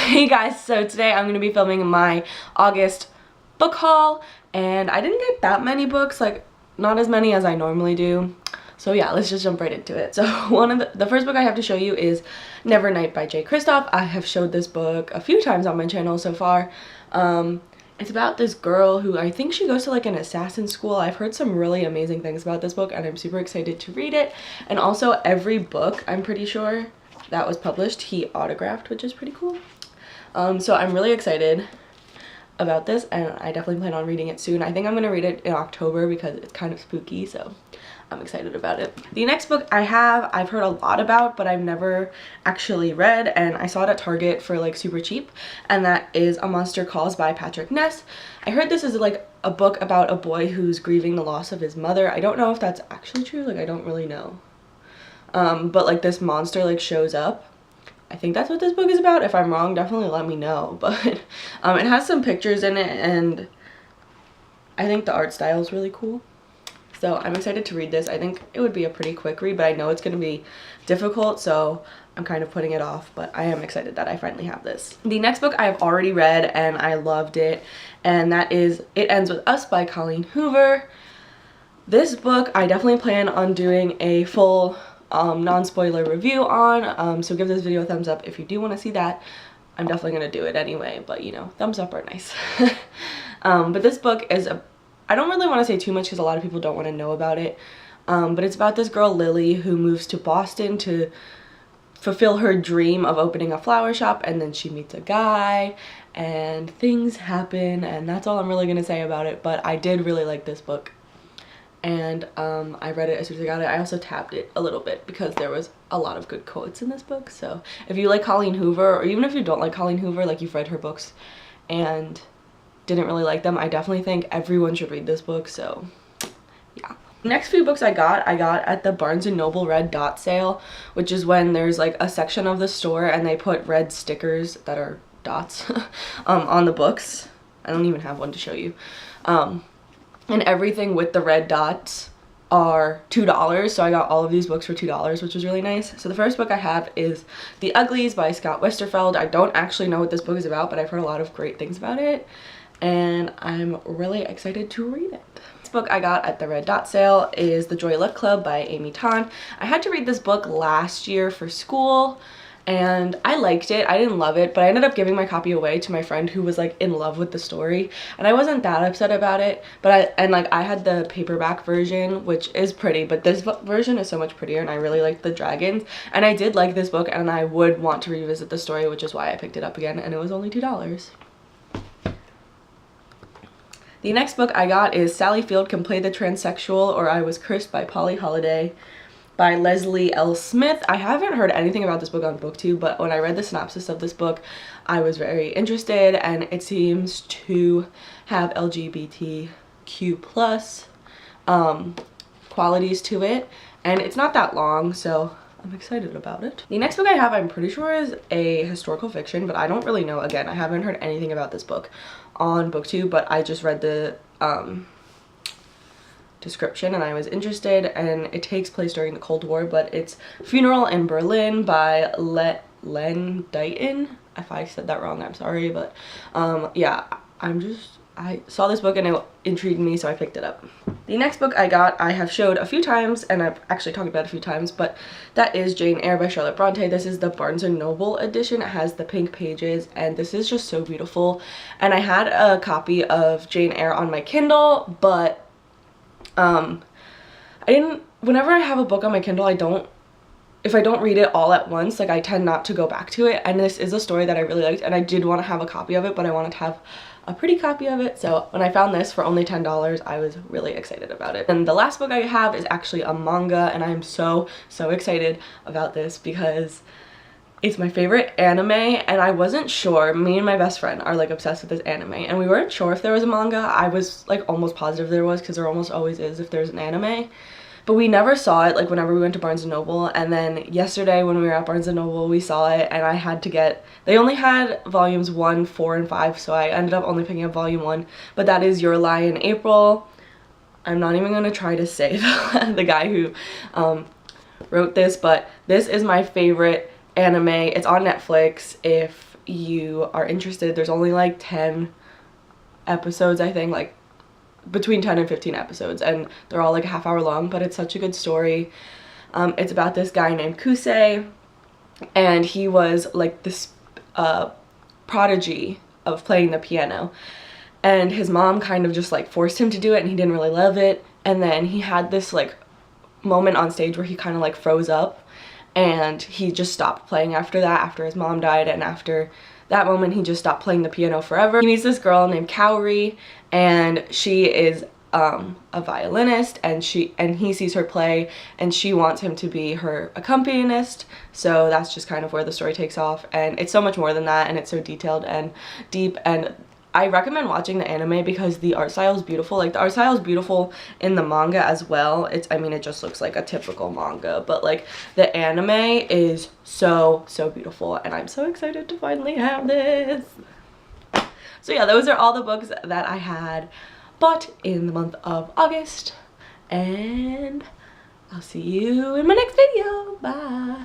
Hey guys, so today I'm going to be filming my August book haul, and I didn't get that many books, like not as many as I normally do. So yeah, let's just jump right into it. So one of the first book I have to show you is Nevernight by J. Kristoff. I have showed this book a few times on my channel so far. It's about this girl who I think she goes to like an assassin school. I've heard some really amazing things about this book and I'm super excited to read it. And also every book, I'm pretty sure, that was published, he autographed, which is pretty cool. So I'm really excited about this and I definitely plan on reading it soon. I think I'm going to read it in October because it's kind of spooky, so I'm excited about it. The next book I've heard a lot about, but I've never actually read, and I saw it at Target for like super cheap, and that is A Monster Calls by Patrick Ness. I heard this is like a book about a boy who's grieving the loss of his mother. I don't know if that's actually true, like I don't really know. But like this monster like shows up. I think that's what this book is about. If I'm wrong, definitely let me know. But it has some pictures in it and I think the art style is really cool. So I'm excited to read this. I think it would be a pretty quick read, but I know it's going to be difficult, so I'm kind of putting it off, but I am excited that I finally have this. The next book I have already read and I loved it, and that is It Ends With Us by Colleen Hoover. This book I definitely plan on doing a full non-spoiler review on, so give this video a thumbs up if you do want to see that. I'm definitely going to do it anyway, but you know, thumbs up are nice. But this book is I don't really want to say too much because a lot of people don't want to know about it, but it's about this girl Lily who moves to Boston to fulfill her dream of opening a flower shop, and then she meets a guy and things happen, and that's all I'm really going to say about it. But I did really like this book, and I read it as soon as I got it. I also tabbed it a little bit because there was a lot of good quotes in this book. So if you like Colleen Hoover, or even if you don't like Colleen Hoover, like you've read her books and didn't really like them, I definitely think everyone should read this book. So yeah. Next few books I got at the Barnes & Noble Red Dot sale, which is when there's like a section of the store and they put red stickers that are dots on the books. I don't even have one to show you. And everything with the red dots are $2, so I got all of these books for $2, which was really nice. So the first book I have is The Uglies by Scott Westerfeld. I don't actually know what this book is about, but I've heard a lot of great things about it, and I'm really excited to read it. This book I got at the Red Dot sale is The Joy Luck Club by Amy Tan. I had to read this book last year for school and I liked it. I didn't love it, but I ended up giving my copy away to my friend who was like in love with the story, and I wasn't that upset about it. But I had the paperback version, which is pretty, but this version is so much prettier, and I really liked the dragons, and I did like this book, and I would want to revisit the story, which is why I picked it up again, and it was only $2. The next book I got is Sally Field Can Play the Transsexual or I Was Cursed by Polly Holiday by Leslie L. Smith. I haven't heard anything about this book on BookTube, but when I read the synopsis of this book, I was very interested, and it seems to have LGBTQ plus qualities to it, and it's not that long, so I'm excited about it. The next book I have, I'm pretty sure is a historical fiction, but I don't really know. Again, I haven't heard anything about this book on BookTube, but I just read the description and I was interested, and it takes place during the Cold War, but it's Funeral in Berlin by Len Deighton. If I said that wrong, I'm sorry, but yeah, I saw this book and it intrigued me, so I picked it up. The next book I have showed a few times, and I've actually talked about it a few times, but that is Jane Eyre by Charlotte Bronte. This is the Barnes & Noble edition. It has the pink pages, and this is just so beautiful. And I had a copy of Jane Eyre on my Kindle, but whenever I have a book on my Kindle, if I don't read it all at once, like I tend not to go back to it, and this is a story that I really liked, and I did want to have a copy of it, but I wanted to have a pretty copy of it, so when I found this for only $10, I was really excited about it. And the last book I have is actually a manga, and I'm so excited about this because it's my favorite anime, and I wasn't sure. Me and my best friend are like obsessed with this anime, and we weren't sure if there was a manga. I was like almost positive there was, because there almost always is if there's an anime. But we never saw it, like whenever we went to Barnes & Noble, and then yesterday when we were at Barnes & Noble we saw it, and I had to get, they only had volumes 1, 4, and 5, so I ended up only picking up volume 1, but that is Your Lie in April. I'm not even going to try to say the guy who wrote this, but this is my favorite anime. It's on Netflix if you are interested, there's only like 10 episodes, I think, like between 10 and 15 episodes, and they're all like a half hour long, but it's such a good story. It's about this guy named Kusei, and he was like this prodigy of playing the piano, and his mom kind of just like forced him to do it, and he didn't really love it. And then he had this like moment on stage where he kind of like froze up, and he just stopped playing after that, after his mom died, and after that moment he just stopped playing the piano forever. He meets this girl named Kaori, and she is a violinist, and he sees her play, and she wants him to be her accompanist. So that's just kind of where the story takes off, and it's so much more than that, and it's so detailed and deep. And I recommend watching the anime because the art style is beautiful. Like, the art style is beautiful in the manga as well. I mean, it just looks like a typical manga, but like the anime is so beautiful, and I'm so excited to finally have this. So yeah, those are all the books that I had bought in the month of August, and I'll see you in my next video. Bye.